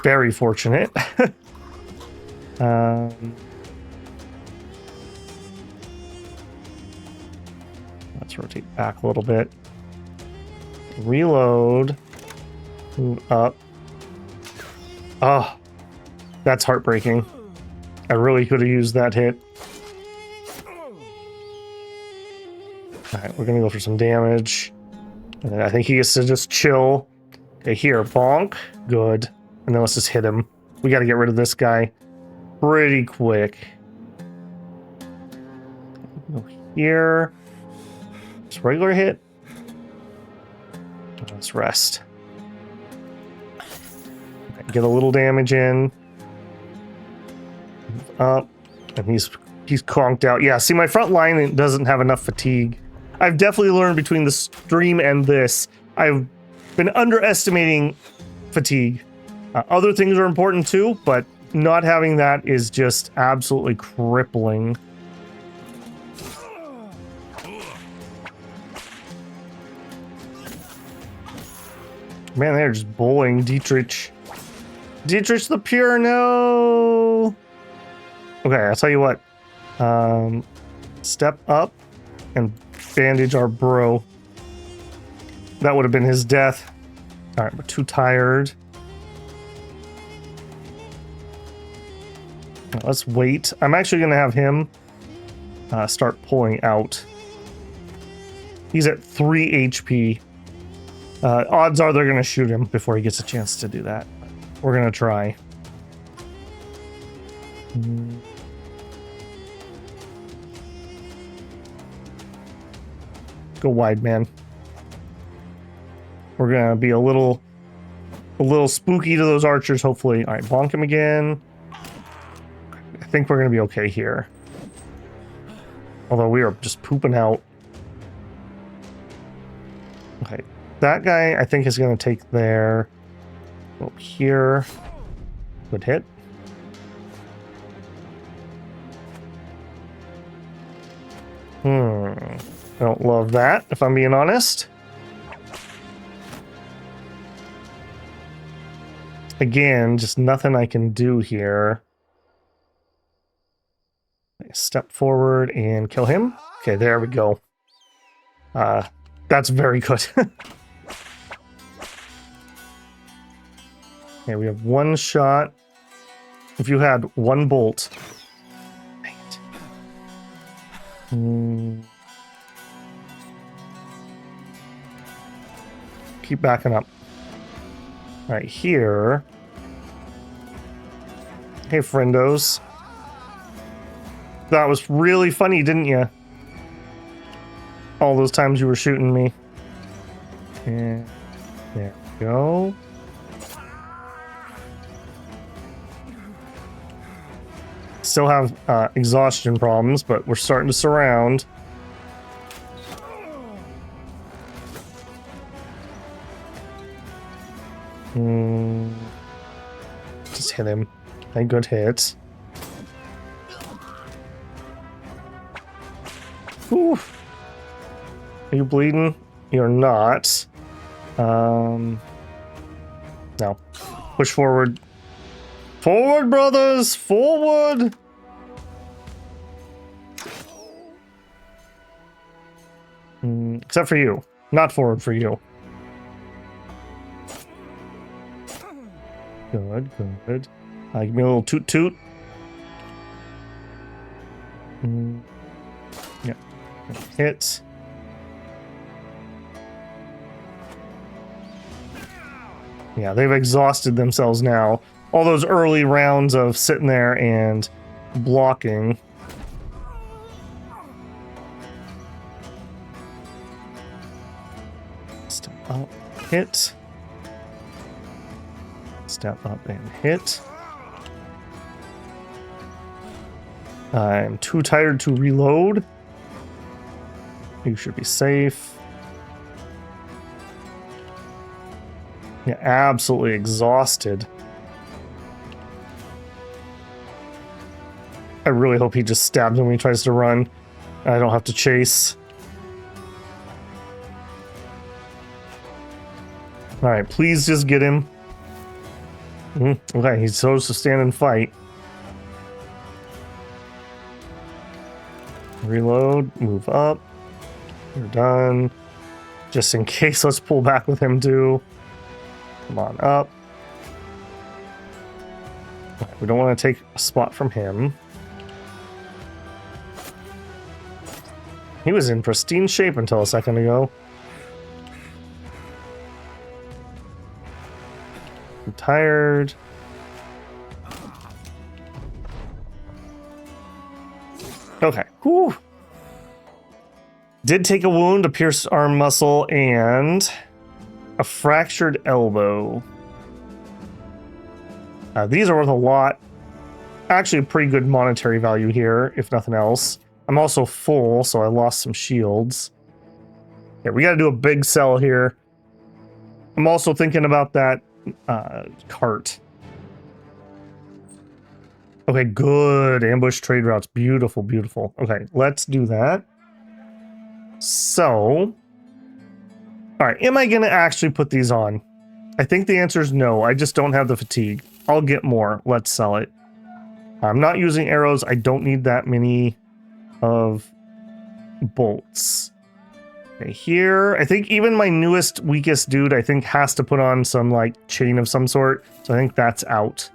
Very fortunate. Let's rotate back a little bit. Reload. Move up. Oh, that's heartbreaking. I really could have used that hit. Alright, we're gonna go for some damage. And then I think he gets to just chill. Okay, here, bonk. Good. And then let's just hit him. We gotta get rid of this guy pretty quick. Go here. Just regular hit. Let's rest. Okay, get a little damage in. Move up. And he's conked out. Yeah, see, my front line doesn't have enough fatigue. I've definitely learned between the stream and this, I've been underestimating fatigue. Other things are important too, but not having that is just absolutely crippling. Man, they're just bullying Dietrich. Dietrich the Pure, no! Okay, I'll tell you what. Step up and bandage our bro. That would have been his death. Alright, we're too tired. Let's wait. I'm actually going to have him start pulling out. He's at 3 HP. Odds are they're going to shoot him before he gets a chance to do that. We're going to try. Go wide, man. We're gonna be a little spooky to those archers, hopefully. All right, bonk him again. I think we're gonna be okay here. Although we are just pooping out. Okay, that guy I think is gonna take there. Go here. Good hit. I don't love that, if I'm being honest. Again, just nothing I can do here. Step forward and kill him. Okay, there we go. That's very good. Okay, we have one shot. If you had one bolt. Dang it. Keep backing up. Right here. Hey, friendos. That was really funny, didn't you? All those times you were shooting me. And there we go. Still have exhaustion problems, but we're starting to surround. Just hit him. A good hit. Ooh. Are you bleeding? You're not. No. Push forward. Forward, brothers! Forward! Except for you. Not forward for you. Good, good. Give me a little toot toot. Yeah. Hit. Yeah, they've exhausted themselves now. All those early rounds of sitting there and blocking. Step up, hit. Step up and hit. I'm too tired to reload. You should be safe. Yeah, absolutely exhausted. I really hope he just stabs him when he tries to run. I don't have to chase. Alright, please just get him. Okay, he's supposed to stand and fight. Reload, move up. You're done. Just in case, let's pull back with him too. Come on up. We don't want to take a spot from him. He was in pristine shape until a second ago. I'm tired. Okay. Whew. Did take a wound, a pierced arm muscle, and a fractured elbow. These are worth a lot. Actually, a pretty good monetary value here, if nothing else. I'm also full, so I lost some shields. Yeah, we gotta do a big sell here. I'm also thinking about that cart. Okay, good. Ambush trade routes. Beautiful, beautiful. Okay, let's do that. So, all right, am I going to actually put these on? I think the answer is no. I just don't have the fatigue. I'll get more. Let's sell it. I'm not using arrows. I don't need that many of bolts. Okay, here, I think even my newest, weakest dude, I think has to put on some like chain of some sort. So I think that's out.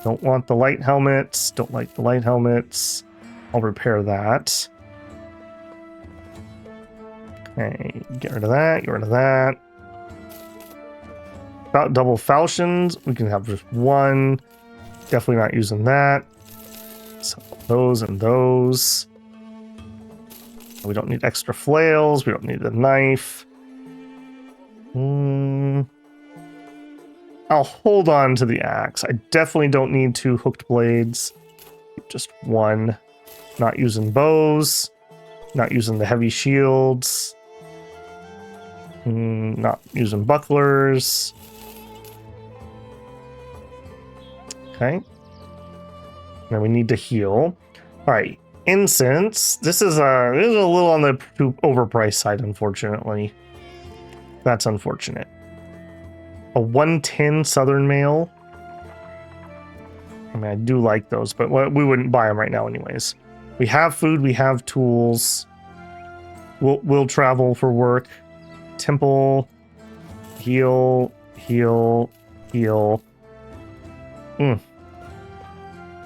Don't want the light helmets. Don't like the light helmets. I'll repair that. Okay, get rid of that, get rid of that. About double falchions, we can have just one. Definitely not using that. So those and those. We don't need extra flails. We don't need a knife. I'll hold on to the axe. I definitely don't need 2 hooked blades. Just 1. Not using bows. Not using the heavy shields. Not using bucklers. Okay. Now we need to heal. All right. Incense. This is a little on the too overpriced side, unfortunately. That's unfortunate. A 110 Southern Mail. I mean, I do like those, but we wouldn't buy them right now anyways. We have food. We have tools. We'll travel for work. Temple. Heal. Heal. Heal.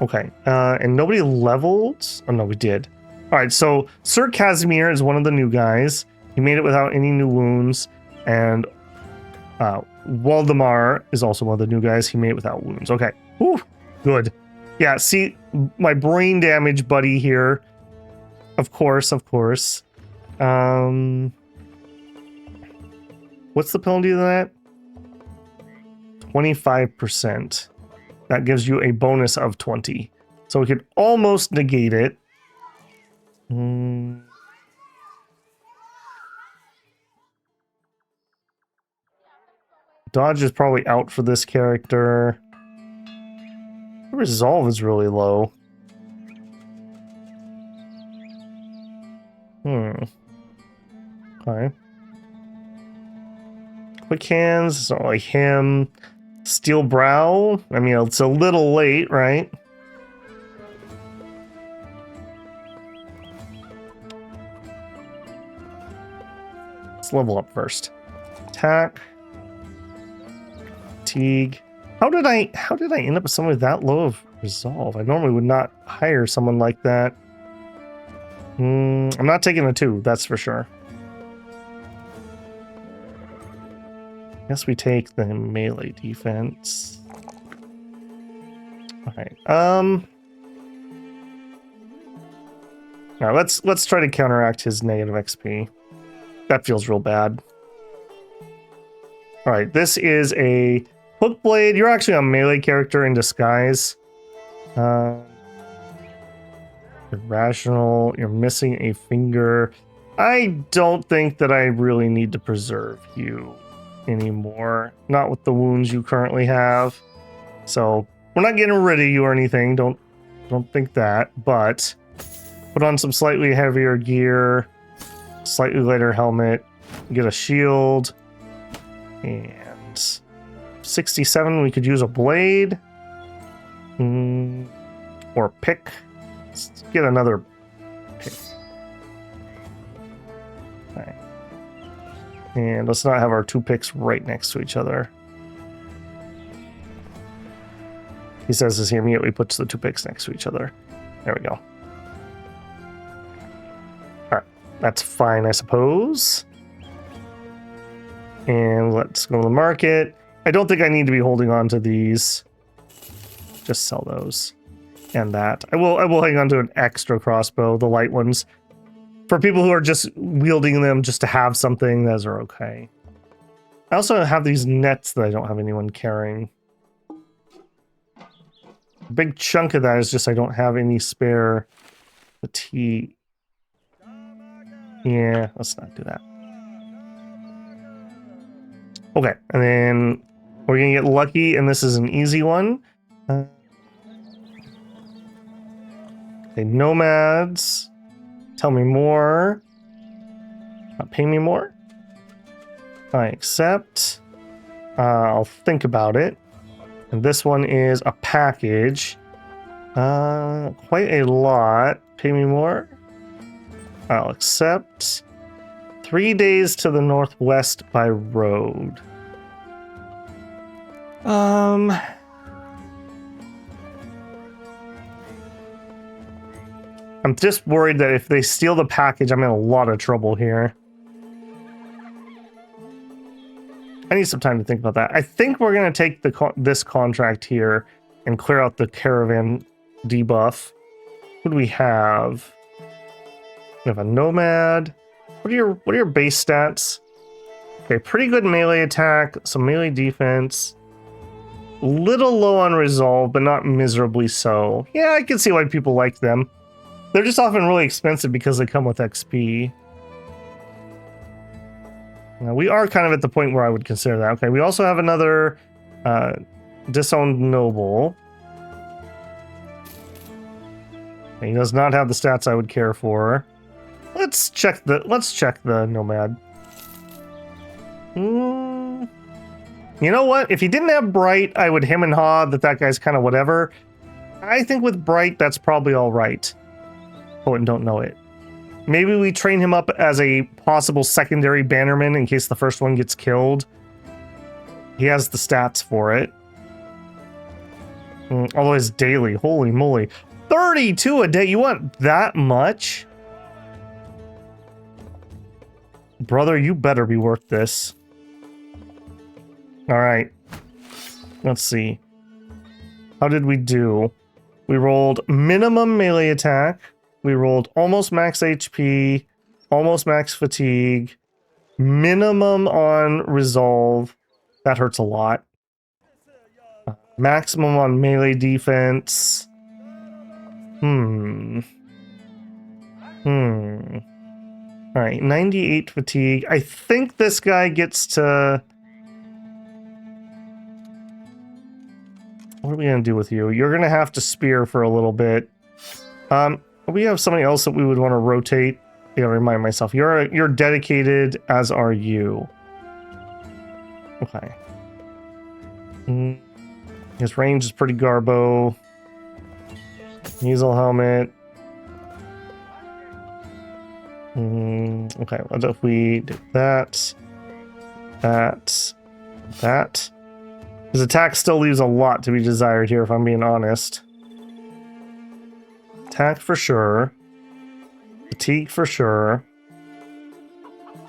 Okay. And nobody leveled? Oh, no, we did. All right, so Sir Casimir is one of the new guys. He made it without any new wounds. And Waldemar is also one of the new guys. He made it without wounds. Okay. Whew, good. Yeah, see, my brain damage buddy here. Of course, of course. What's the penalty to that? 25%. That gives you a bonus of 20. So we could almost negate it. Dodge is probably out for this character. Resolve is really low. Okay. Quick hands, it's not like him. Steel brow, I mean, it's a little late, right? Let's level up first. Attack. Fatigue. How did I end up with someone with that low of resolve? I normally would not hire someone like that. I'm not taking a 2, that's for sure. Guess we take the melee defense. Alright. Now let's try to counteract his negative XP. That feels real bad. Alright, this is a hook blade. You're actually a melee character in disguise. Irrational. You're missing a finger. I don't think that I really need to preserve you anymore. Not with the wounds you currently have. So we're not getting rid of you or anything. Don't think that. But put on some slightly heavier gear, slightly lighter helmet, get a shield, and 67. We could use a blade or pick. Let's get another pick. Okay. And let's not have our 2 picks right next to each other. He says this, he immediately puts the 2 picks next to each other. There we go. Alright, that's fine, I suppose. And let's go to the market. I don't think I need to be holding on to these. Just sell those. And that. I will hang on to an extra crossbow, the light ones. For people who are just wielding them just to have something, those are okay. I also have these nets that I don't have anyone carrying. A big chunk of that is just I don't have any spare fatigue. Yeah, let's not do that. Okay, and then we're gonna get lucky, and this is an easy one. Okay, nomads. Tell me more. Not pay me more. I accept. I'll think about it. And this one is a package. Quite a lot. Pay me more. I'll accept. 3 days to the northwest by road. I'm just worried that if they steal the package, I'm in a lot of trouble here. I need some time to think about that. I think we're going to take this contract here and clear out the caravan debuff. What do we have? We have a nomad. What are your base stats? Okay, pretty good melee attack, some melee defense. Little low on resolve, but not miserably so. Yeah, I can see why people like them. They're just often really expensive because they come with XP. Now, we are kind of at the point where I would consider that. Okay, we also have another disowned noble. He does not have the stats I would care for. Let's check the nomad. You know what? If he didn't have Bright, I would him and haw that guy's kind of whatever. I think with Bright, that's probably all right. Oh, and don't know it. Maybe we train him up as a possible secondary bannerman in case the first one gets killed. He has the stats for it. Although it's daily. Holy moly. 32 a day. You want that much? Brother, you better be worth this. All right. Let's see. How did we do? We rolled minimum melee attack. We rolled almost max HP, almost max fatigue, minimum on resolve. That hurts a lot. Maximum on melee defense. All right, 98 fatigue. I think this guy gets to... What are we going to do with you? You're going to have to spear for a little bit. We have somebody else that we would want to rotate. I gotta remind myself. You're dedicated, as are you. Okay. His range is pretty garbo. Weasel helmet. Okay, what if we do that? That. His attack still leaves a lot to be desired here, if I'm being honest. Attack for sure. Fatigue for sure.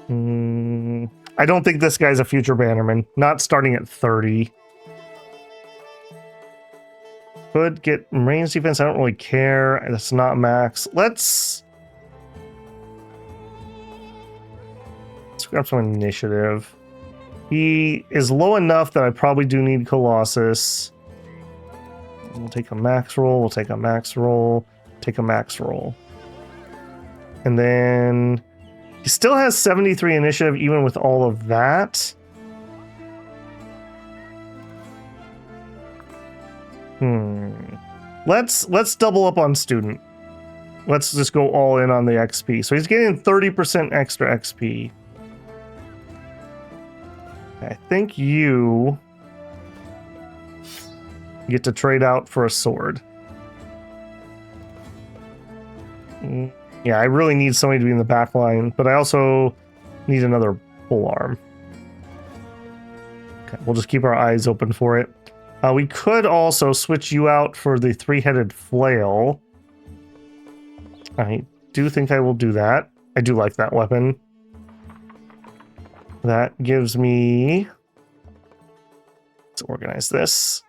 I don't think this guy's a future bannerman. Not starting at 30. Could get range defense. I don't really care. That's not max. Let's grab some initiative. He is low enough that I probably do need Colossus. We'll take a max roll. We'll take a max roll. Take a max roll. And then he still has 73 initiative even with all of that. Let's double up on student. Let's just go all in on the XP. So he's getting 30% extra XP. I think you get to trade out for a sword. Yeah, I really need somebody to be in the back line, but I also need another polearm. Okay, we'll just keep our eyes open for it. We could also switch you out for the three-headed flail. I do think I will do that. I do like that weapon. That gives me... Let's organize this.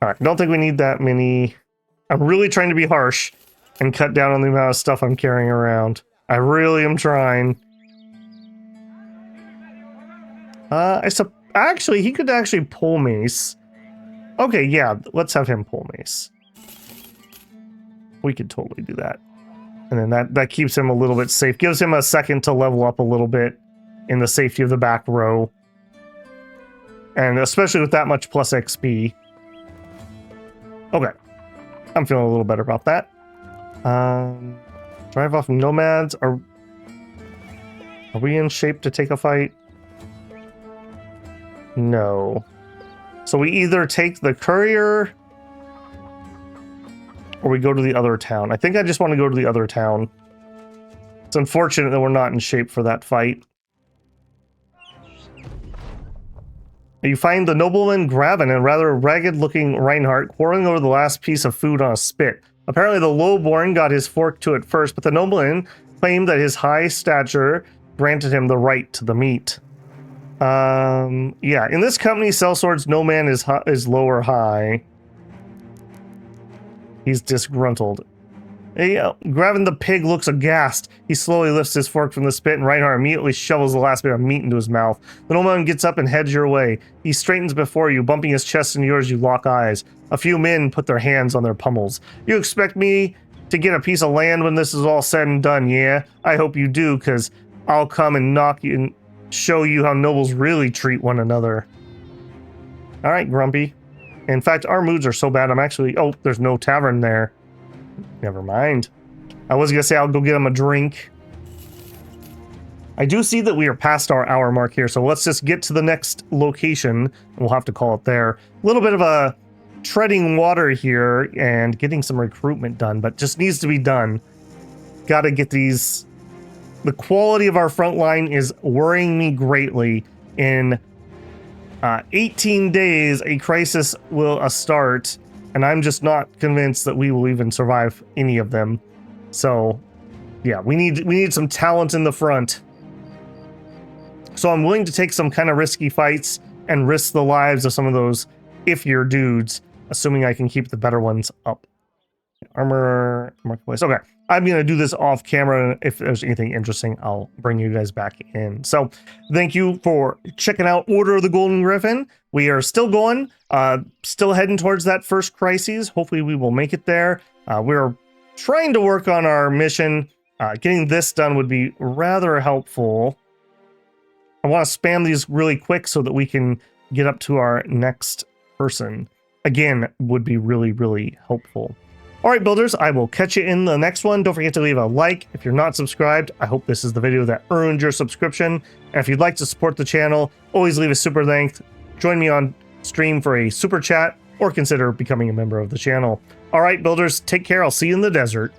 Alright, I don't think we need that many. I'm really trying to be harsh and cut down on the amount of stuff I'm carrying around. I really am trying. Actually, he could actually pull mace. Okay, yeah, let's have him pull mace. We could totally do that. And then that keeps him a little bit safe. Gives him a second to level up a little bit in the safety of the back row. And especially with that much plus XP. Okay. I'm feeling a little better about that. Drive off nomads. Are we in shape to take a fight? No. So we either take the courier or we go to the other town. I think I just want to go to the other town. It's unfortunate that we're not in shape for that fight. You find the nobleman Gryphon and a rather ragged-looking Reinhardt quarreling over the last piece of food on a spit. Apparently the lowborn got his fork to it first, but the nobleman claimed that his high stature granted him the right to the meat. Yeah, in this company, sellswords, no man is low or high. He's disgruntled. Hey, grabbing the pig looks aghast. He slowly lifts his fork from the spit, and Reinhardt immediately shovels the last bit of meat into his mouth. The nobleman gets up and heads your way. He straightens before you, bumping his chest into yours. You lock eyes. A few men put their hands on their pummels. You expect me to get a piece of land when this is all said and done, yeah? I hope you do, because I'll come and knock you and show you how nobles really treat one another. All right, Grumpy. In fact, our moods are so bad, I'm actually... Oh, there's no tavern there. Never mind. I was going to say I'll go get him a drink. I do see that we are past our hour mark here, so let's just get to the next location. We'll have to call it there. A little bit of a treading water here and getting some recruitment done, but just needs to be done. Got to get these... The quality of our front line is worrying me greatly. In 18 days, a crisis will start, and I'm just not convinced that we will even survive any of them. So, yeah, we need some talent in the front. So I'm willing to take some kind of risky fights and risk the lives of some of those iffier dudes, assuming I can keep the better ones up. Armor marketplace. Okay, I'm gonna do this off camera. If there's anything interesting, I'll bring you guys back in. So thank you for checking out Order of the Golden Gryphon. We are still going, still heading towards that first crisis. Hopefully we will make it there. We're trying to work on our mission. Getting this done would be rather helpful. I want to spam these really quick so that we can get up to our next person. Again, would be really, really helpful. All right, builders, I will catch you in the next one. Don't forget to leave a like. If you're not subscribed, I hope this is the video that earned your subscription. And if you'd like to support the channel, always leave a super thanks. Join me on stream for a super chat or consider becoming a member of the channel. All right, builders, take care. I'll see you in the desert.